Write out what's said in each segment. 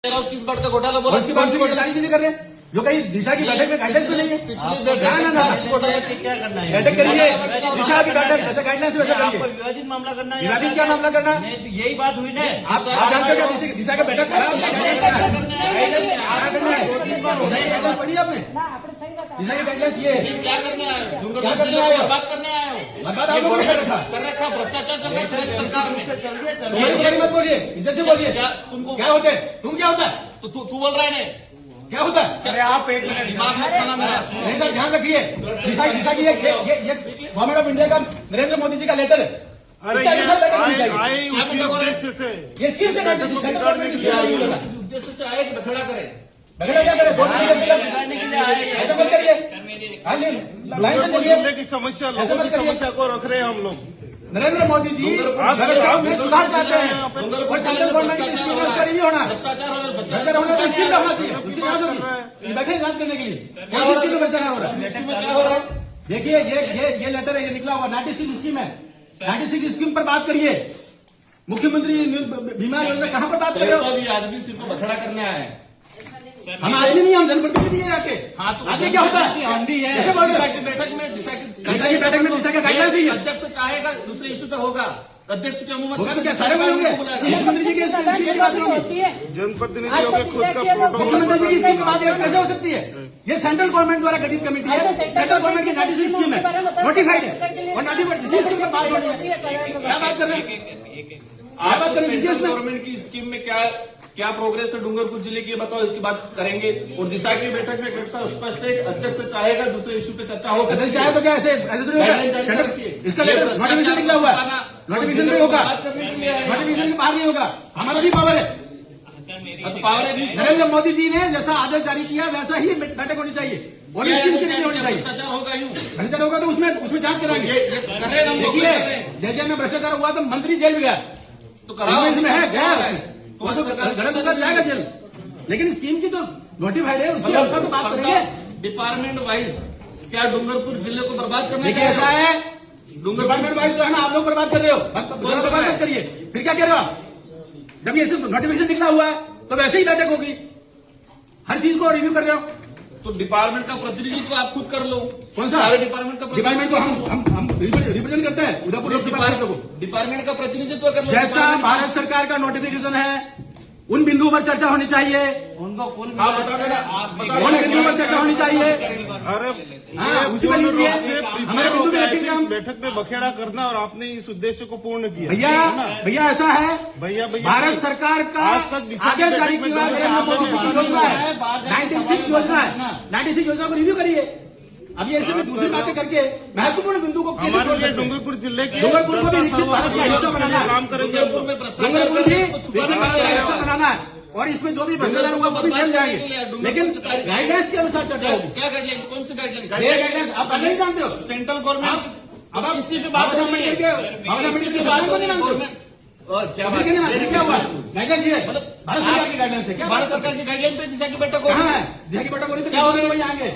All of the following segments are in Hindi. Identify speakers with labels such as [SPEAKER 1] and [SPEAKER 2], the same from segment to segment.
[SPEAKER 1] किस बात का घोटाला बोला?
[SPEAKER 2] उसकी बात से सारी चीजें कर रहे हैं जो कहीं दिशा की बैठक में गाइडेंस मिलेंगे।
[SPEAKER 1] घोटाला क्या करना है?
[SPEAKER 2] बैठक करिए, दिशा की बैठक जैसे गाइडलाइंस वैसा
[SPEAKER 1] आपको
[SPEAKER 2] करिए।
[SPEAKER 1] विवादित मामला करना है?
[SPEAKER 2] विवादित क्या मामला करना है?
[SPEAKER 1] यही बात हुई ना।
[SPEAKER 2] आप जानते हो क्या दिशा का बैठक खराब क्या करना है? पढ़ी आपने दिशा की गाइडलाइंस ये
[SPEAKER 1] क्या करना है?
[SPEAKER 2] क्या करना है?
[SPEAKER 1] बात करने आए हो?
[SPEAKER 2] बात आप लोगों ने कर रखा
[SPEAKER 1] कर रखा भ्रष्टाचार चल रहा है सरकार में।
[SPEAKER 2] तुम्हारी मत बोलिए, इज्जत से बोलिए।
[SPEAKER 1] तुमको
[SPEAKER 2] क्या होते हैं? तुम क्या होता है?
[SPEAKER 1] तो तू बोल रहा है ना?
[SPEAKER 2] क्या होता है?
[SPEAKER 3] अरे आप एक मिनट
[SPEAKER 1] दिमाग मत खाना मेरा।
[SPEAKER 2] नहीं सर, ध्यान रखिए। दिशा की ये गवर्नमेंट ऑफ इंडिया का नरेंद्र मोदी जी का लेटर है।
[SPEAKER 3] अरे
[SPEAKER 2] इसके अनुसार बैठक होनी चाहिए।
[SPEAKER 3] आए उसी उद्देश्य से
[SPEAKER 2] ये स्कीम से
[SPEAKER 1] उद्देश्य से आए कि बखेड़ा करे?
[SPEAKER 2] बगड़ा क्या करे?
[SPEAKER 1] बिगाड़ने के लिए आए।
[SPEAKER 2] ऐसा मत करिए। हाँ जी, लाइन से चलिए।
[SPEAKER 3] जिले की समस्या, लोगों की समस्या को रख रहे हैं हम लोग।
[SPEAKER 2] नरेंद्र मोदी जी व्यवस्था में सुधार चाहते हैं और सेंट्रल गवर्नमेंट की स्कीम उसका रिव्यू होना। भ्रष्टाचार होना तो स्कीम होना चाहिए, उसकी जांच होगी। बैठे जांच करने के लिए कौन सी स्कीम में भ्रष्टाचार हो रहा है? देखिए ये लेटर है, ये निकला हुआ 96 स्कीम है। 96 स्कीम पर बात करिए। मुख्यमंत्री बीमा योजना कहाँ पर बात कर रहे हो?
[SPEAKER 1] आदमी सिर्फ बखेड़ा करने आए हैं।
[SPEAKER 2] हम आदमी नहीं, हम जनप्रतिनिधि है आके।
[SPEAKER 1] हाँ, तो
[SPEAKER 2] आदमी क्या होता है?
[SPEAKER 1] आंधी है।
[SPEAKER 2] कैसे बोल रहे
[SPEAKER 1] दिशा
[SPEAKER 2] हैं?
[SPEAKER 1] की बैठक में दिशा
[SPEAKER 2] का गाइडलाइंस ही है।
[SPEAKER 1] अध्यक्ष चाहेगा दूसरे इश्यू पे होगा। अध्यक्ष की अनुमति
[SPEAKER 2] होगा तो क्या सारे बोले होंगे? मुख्यमंत्री जी की बात होगी,
[SPEAKER 3] जनप्रतिनिधियों के खुद का प्रोटोकॉल
[SPEAKER 2] मुख्यमंत्री जी की स्कीम की बात कैसे हो सकती है? ये सेंट्रल गवर्नमेंट द्वारा गठित कमेटी है। सेंट्रल गवर्नमेंट की 96 स्कीम है, नोटिफाइड है और नोटिफाइड इसी स्कीम पर बात हो रही है। क्या बात कर रहे हैं?
[SPEAKER 1] आप
[SPEAKER 2] बात करें
[SPEAKER 1] सेंट्रल
[SPEAKER 2] इसमें?
[SPEAKER 1] गवर्नमेंट की स्कीम में क्या प्रोग्रेस है डूंगरपुर जिले की, बताओ, इसकी बात करेंगे। और दिशा की बैठक में कैसा स्पष्ट है, अध्यक्ष चाहेगा दूसरे इश्यू पे चर्चा हो सकती
[SPEAKER 2] चाहे तो क्या ऐसे थोड़ी होगा? इसका लेटर नोटिफिकेशन निकला हुआ है, नोटिफिकेशन नहीं होगा,
[SPEAKER 1] बात करने के लिए आए हैं।
[SPEAKER 2] नोटिफिकेशन के बाहर नहीं होगा। हमारा भी पावर है।
[SPEAKER 1] तो पावर है नहीं।
[SPEAKER 2] नरेंद्र मोदी जी ने जैसा आदेश जारी किया वैसा ही बैठक होनी चाहिए और
[SPEAKER 1] क्या
[SPEAKER 2] स्कीम नहीं होनी चाहिए।
[SPEAKER 1] भ्रष्टाचार होगा यूं?
[SPEAKER 2] भ्रष्टाचार होगा तो उसमें जांच कराएंगे।
[SPEAKER 1] कर रहे हैं हम लोग,
[SPEAKER 2] देखिए
[SPEAKER 1] कर रहे हैं।
[SPEAKER 2] जैसे में भ्रष्टाचार हुआ तो मंत्री जेल भी गया,
[SPEAKER 1] तो कराओ।
[SPEAKER 2] इसमें है गया, वो तो
[SPEAKER 1] सरकार-
[SPEAKER 2] गलत होकर जाएगा जेल। लेकिन स्कीम की जो नोटिफाइड है उसकी अनुसार तो बात करेंगे।
[SPEAKER 1] डिपार्टमेंट वाइज क्या डूंगरपुर जिले को बर्बाद करना
[SPEAKER 2] देखिए ऐसा है, डिपार्टमेंट वाइज जो है ना आप लोग बर्बाद कर रहे हो, बर्बाद मत करिए। फिर क्या कह रहे हो आप? जब ये नोटिफिकेशन निकला हुआ है तो वैसे ही बैठक होगी, हर चीज को रिव्यू कर रहे हो।
[SPEAKER 1] तो डिपार्टमेंट का प्रतिनिधित्व आप खुद कर लो।
[SPEAKER 2] कौन सा?
[SPEAKER 1] सारे डिपार्टमेंट का
[SPEAKER 2] डिपार्टमेंट को हम रिप्रेजेंट करते हैं उदयपुर लोकसभा क्षेत्र को।
[SPEAKER 1] डिपार्टमेंट का प्रतिनिधित्व कर लो।
[SPEAKER 2] जैसा भारत सरकार का नोटिफिकेशन है उन बिंदुओं पर चर्चा होनी चाहिए,
[SPEAKER 1] उनको आप बता देना,
[SPEAKER 2] उन बिंदुओं पर चर्चा होनी चाहिए।
[SPEAKER 3] अरे
[SPEAKER 2] हाँ, उसी में लीजिए। हमारे बिंदु भी रखेंगे हम।
[SPEAKER 3] बैठक में बखेड़ा करना और आपने इस उद्देश्य को पूर्ण किया।
[SPEAKER 2] भैया ऐसा है,
[SPEAKER 3] भैया
[SPEAKER 2] भारत सरकार का
[SPEAKER 3] आज तक दिशा की
[SPEAKER 2] आदेश जारी
[SPEAKER 3] बैठक में
[SPEAKER 2] किया नरेंद्र मोदी की योजना है, 96 योजना है। 96 योजना को रिव्यू करिए। अभी ऐसे में दूसरी बातें करके महत्वपूर्ण बिंदु को कैसे छोड़
[SPEAKER 3] हमारे लिए
[SPEAKER 2] सकते हैं?
[SPEAKER 3] डूंगरपुर जिले के
[SPEAKER 2] डूंगरपुर को भी विकसित भारत का हिस्सा बनाना है।
[SPEAKER 3] काम करेंगे।
[SPEAKER 1] डूंगरपुर में भ्रष्टाचार
[SPEAKER 2] डूंगरपुर भी
[SPEAKER 1] को छुपाना
[SPEAKER 2] विकसित भारत का
[SPEAKER 1] है।
[SPEAKER 2] हिस्सा बनाना है और इसमें जो भी भ्रष्टाचार होगा वो भी जल जाएंगे, लेकिन गाइडलाइंस के अनुसार चर्चा होगी।
[SPEAKER 1] क्या गाइडलाइन? कौन सी गाइडलाइन?
[SPEAKER 2] ये गाइडलाइंस आप नहीं जानते हो?
[SPEAKER 1] सेंट्रल गवर्नमेंट
[SPEAKER 2] अब आप
[SPEAKER 1] इसी पे बात
[SPEAKER 2] बाबा साहब
[SPEAKER 1] करनी है।
[SPEAKER 2] अम्बेडकर के बारे को नहीं जानते हो?
[SPEAKER 1] और क्या बात?
[SPEAKER 2] क्या हुआ? गाइडलाइंस ये है, भारत सरकार की गाइडलाइंस है। क्या
[SPEAKER 1] भारत सरकार की गाइडलाइन पे दिशा की बैठक
[SPEAKER 2] कहाँ
[SPEAKER 1] होगी।
[SPEAKER 2] है? दिशा की बैठक हो रही तो
[SPEAKER 1] क्या हो रही है?
[SPEAKER 2] वही आएंगे,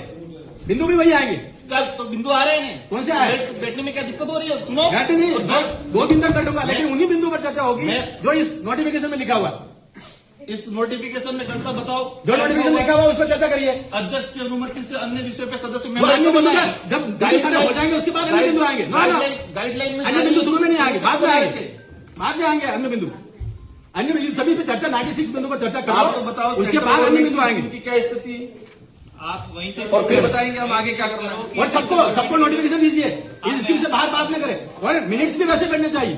[SPEAKER 2] बिंदु भी वही आएंगे।
[SPEAKER 1] क्या तो बिंदु आ रहे हैं?
[SPEAKER 2] कौन से आए?
[SPEAKER 1] बैठने में क्या दिक्कत हो रही है? सुनो,
[SPEAKER 2] बैठे नहीं,
[SPEAKER 1] तो
[SPEAKER 2] दो दिन तक बैठूंगा, लेकिन उन्हीं बिंदु पर चर्चा होगी जो इस नोटिफिकेशन में लिखा हुआ है।
[SPEAKER 1] इस नोटिफिकेशन में कौन सा बताओ?
[SPEAKER 2] जो नोटिफिकेशन लिखा हुआ है उस पर चर्चा करिए।
[SPEAKER 1] अध्यक्ष की अनुमति से अन्य विषयों पे सदस्य
[SPEAKER 2] वो अन्य बिंदु का जब बिंदु सारे हो जाएंगे उसके बाद अन्य बिंदु आएंगे। ना
[SPEAKER 1] गाइडलाइन में
[SPEAKER 2] अन्य बिंदु शुरू में नहीं आएंगे, बाद में आएंगे, बाद में आएंगे अन्य बिंदु। अन्य बिंदु सभी पे चर्चा 96 बिंदु पर चर्चा
[SPEAKER 1] आप तो
[SPEAKER 2] करो,
[SPEAKER 1] बताओ
[SPEAKER 2] उसके बाद अन्य बिंदु आएंगे
[SPEAKER 1] की क्या स्थिति है? आप वहीं से और फिर बताएंगे हम आगे क्या करना है।
[SPEAKER 2] और सबको नोटिफिकेशन दीजिए। इस स्कीम से बाहर बात न करें और मिनट्स भी वैसे करने चाहिए।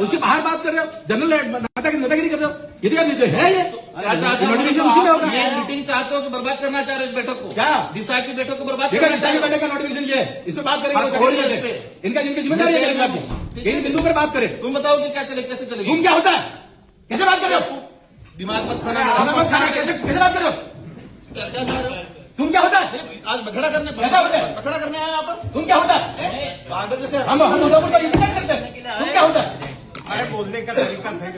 [SPEAKER 2] उसके बाहर बात कर रहे हो, जनरल नेतागिरी कर रहे हो, यदि आप है ये
[SPEAKER 1] क्या चाहते हो?
[SPEAKER 2] नोटिफिकेशन उसी में होगा।
[SPEAKER 1] ये मीटिंग चाहते हो कि बर्बाद करना चाह रहे हो इस बैठक को?
[SPEAKER 2] क्या?
[SPEAKER 1] दिशा की बैठक को बर्बाद
[SPEAKER 2] देखा
[SPEAKER 1] करना
[SPEAKER 2] दिशा
[SPEAKER 1] चाह
[SPEAKER 2] की
[SPEAKER 1] रहे हो?
[SPEAKER 2] बैठक का नोटिफिकेशन ये है, इस पर बात करेंगे।
[SPEAKER 1] बात
[SPEAKER 2] वो
[SPEAKER 1] हो रही है
[SPEAKER 2] सेक्रेटरी
[SPEAKER 1] इस पे।
[SPEAKER 2] इनका जिनकी जिम्मेदारी है करेंगे आपकी, इन बिंदु पर बात करें।
[SPEAKER 1] तुम बताओ कि क्या चले, कैसे चलेगी?
[SPEAKER 2] तुम क्या होता है? कैसे बात कर रहे हो?
[SPEAKER 1] दिमाग मत खाना।
[SPEAKER 2] खाना मत खाना, कैसे बात कर रहे हो? तुम क्या होता है?
[SPEAKER 1] आज बखड़ा करने
[SPEAKER 2] कैसा होता है?
[SPEAKER 1] बखड़ा करने आए यहाँ पर?
[SPEAKER 2] तुम क्या होता है?
[SPEAKER 1] पागल जैसे
[SPEAKER 2] हम उदयपुर पर रिप्रेजेंट करते हैं, तुम क्या होता है?
[SPEAKER 3] अरे बोलने का तरीका था।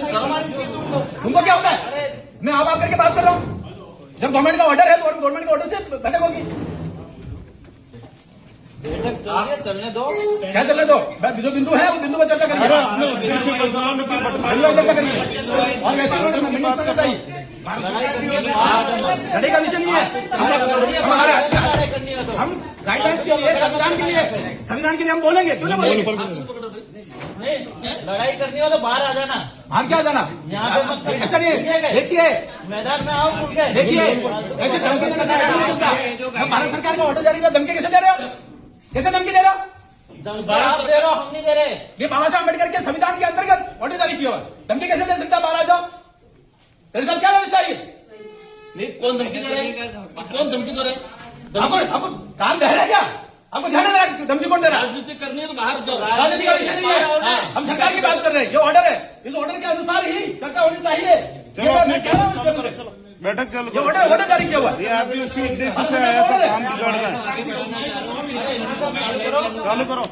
[SPEAKER 1] शर्म आनी चाहिए तुमको।
[SPEAKER 2] तुमको क्या होता है? मैं आप करके बात कर रहा हूँ। जब गवर्नमेंट का ऑर्डर है तो गवर्नमेंट के ऑर्डर से बैठक होगी।
[SPEAKER 4] चलने दो।
[SPEAKER 2] क्या चलने दो? जो बिंदु है वो बिंदु पर चर्चा करिए।
[SPEAKER 3] अपने उद्देश्य को सामने क्यों
[SPEAKER 2] चर्चा करिए और वैसे उन्होंने मिनट में बताई लड़ाई का विषय नहीं है। हम गाइडलाइंस के लिए संविधान के लिए हम बोलेंगे, क्यों नहीं बोलेंगे?
[SPEAKER 4] लड़ाई करनी हो तो बाहर आ जाना,
[SPEAKER 2] बाहर क्या जाना?
[SPEAKER 4] यहाँ पे मत करिए।
[SPEAKER 2] ऐसा नहीं है। देखिए
[SPEAKER 4] मैदान में आओ खुल के।
[SPEAKER 2] देखिए ऐसे धमकी देने का नहीं होता। हम भारत सरकार का ऑर्डर जारी किया, धमकी कैसे दे रहे हो? कैसे धमकी दे रहे हो?
[SPEAKER 4] आप दे रहे हो, हम नहीं दे रहे।
[SPEAKER 2] ये बाबा साहब अम्बेडकर के संविधान के अंतर्गत ऑर्डर जारी किया हुआ, धमकी कैसे दे सकता? बाहर आ जाओ। तेरे साथ क्या व्यवस्था है?
[SPEAKER 1] नहीं, कौन धमकी दे रहे हैं? कौन धमकी दे रहे हैं?
[SPEAKER 2] आपको कान बह रहा है क्या? आपको ध्यान दे रहा है? धमकी कौन दे रहा है?
[SPEAKER 1] राजनीति करनी है तो बाहर जाओ।
[SPEAKER 2] राजनीति का विषय नहीं है। हम सरकार की बात कर रहे हैं। ये ऑर्डर है, इस ऑर्डर के अनुसार ही चर्चा होनी चाहिए। ये मैं कह रहा हूं,
[SPEAKER 3] चलो बैठक चलो।
[SPEAKER 2] ये ऑर्डर जारी किया हुआ है।
[SPEAKER 3] ये आदमी उसी उद्देश्य से आया था, काम बिगाड़ रहा है। चालू करो।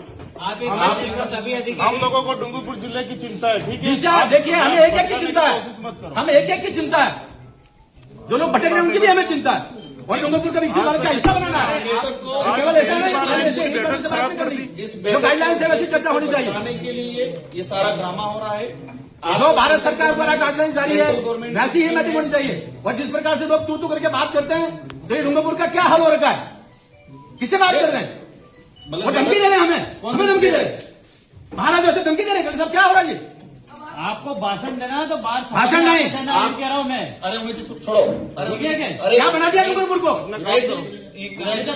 [SPEAKER 4] सभी अधिकारी
[SPEAKER 3] हम लोगों को डूंगरपुर जिले की चिंता है, ठीक है?
[SPEAKER 2] दिशा देखिए, हमें एक एक की चिंता
[SPEAKER 3] कोशिश मत
[SPEAKER 2] है।
[SPEAKER 3] करो।
[SPEAKER 2] हमें एक एक की चिंता है। जो लोग भटक रहे हैं उनकी भी हमें चिंता है। और डूंगरपुर का विकसित भारत का हिस्सा बनाना है। केवल ऐसा नहीं
[SPEAKER 3] बैठक खराब कर दी।
[SPEAKER 2] जो गाइडलाइंस है वैसी चर्चा होनी चाहिए।
[SPEAKER 1] बनाने के लिए ये सारा ड्रामा हो रहा है।
[SPEAKER 2] जो भारत सरकार द्वारा गाइडलाइन जारी है वैसी ही मीटिंग होनी चाहिए। और जिस प्रकार से लोग तू करके बात करते हैं, तो ये डूंगरपुर का क्या हाल हो रखा है? किससे बात कर रहे हैं? वो धमकी दे रहे हैं हमें धमकी दे रहे हैं। महाराज ऐसे धमकी दे रहे हैं। सब क्या हो रहा है जी?
[SPEAKER 4] आपको भाषण देना है तो बाहर
[SPEAKER 2] भाषण नहीं।
[SPEAKER 4] आप कह रहा हूँ मैं।
[SPEAKER 1] अरे मुझे छोड़ो। अरे
[SPEAKER 4] ठीक है क्या?
[SPEAKER 2] क्या बना दिया डूंगरपुर को?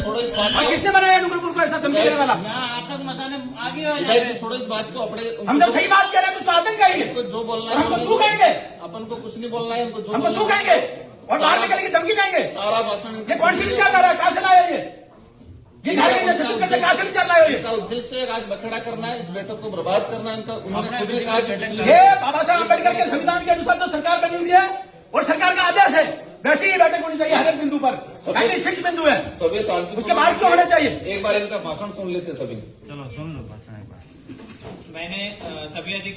[SPEAKER 1] छोड़ो इस बात
[SPEAKER 2] और किसने बनाया डूंगरपुर को ऐसा धमकी देने वाला?
[SPEAKER 4] यहाँ आतंक मचाने आगे हो
[SPEAKER 1] को।
[SPEAKER 4] जाए।
[SPEAKER 1] छोड़ो इस बात को। अपने
[SPEAKER 2] हम जब सही बात कह रहे हैं तो उसको आतंक कहेंगे।
[SPEAKER 1] उनको जो बोलना
[SPEAKER 2] हमको
[SPEAKER 1] है
[SPEAKER 2] तू कहेंगे,
[SPEAKER 1] अपन को कुछ नहीं बोलना है। उनको जो
[SPEAKER 2] हमको तू
[SPEAKER 1] बोलना है,
[SPEAKER 2] कहेंगे और बाहर निकल के धमकी देंगे।
[SPEAKER 1] सारा भाषण
[SPEAKER 2] ये कौन सी विचार रहा है? कहां से लाया ये छत्तीसगढ़ से कहां से विचार लाया ये?
[SPEAKER 1] इनका उद्देश्य आज बखेड़ा करना है, इस बैठक को बर्बाद करना है। इनका उन्होंने खुद ने कहा कि पिछले
[SPEAKER 2] ये बाबा साहब अम्बेडकर के संविधान के अनुसार तो सरकार बनी हुई है और सरकार का आदेश है, वैसी ही बैठक होनी चाहिए हर एक बिंदु पर। 96 बिंदु है,
[SPEAKER 1] सभी शांति
[SPEAKER 2] उसके बाहर क्यों होना चाहिए?
[SPEAKER 1] एक बार इनका भाषण सुन लेते सभी।
[SPEAKER 4] चलो सुन लो भाषण एक बार। मैंने सभी अधिकारी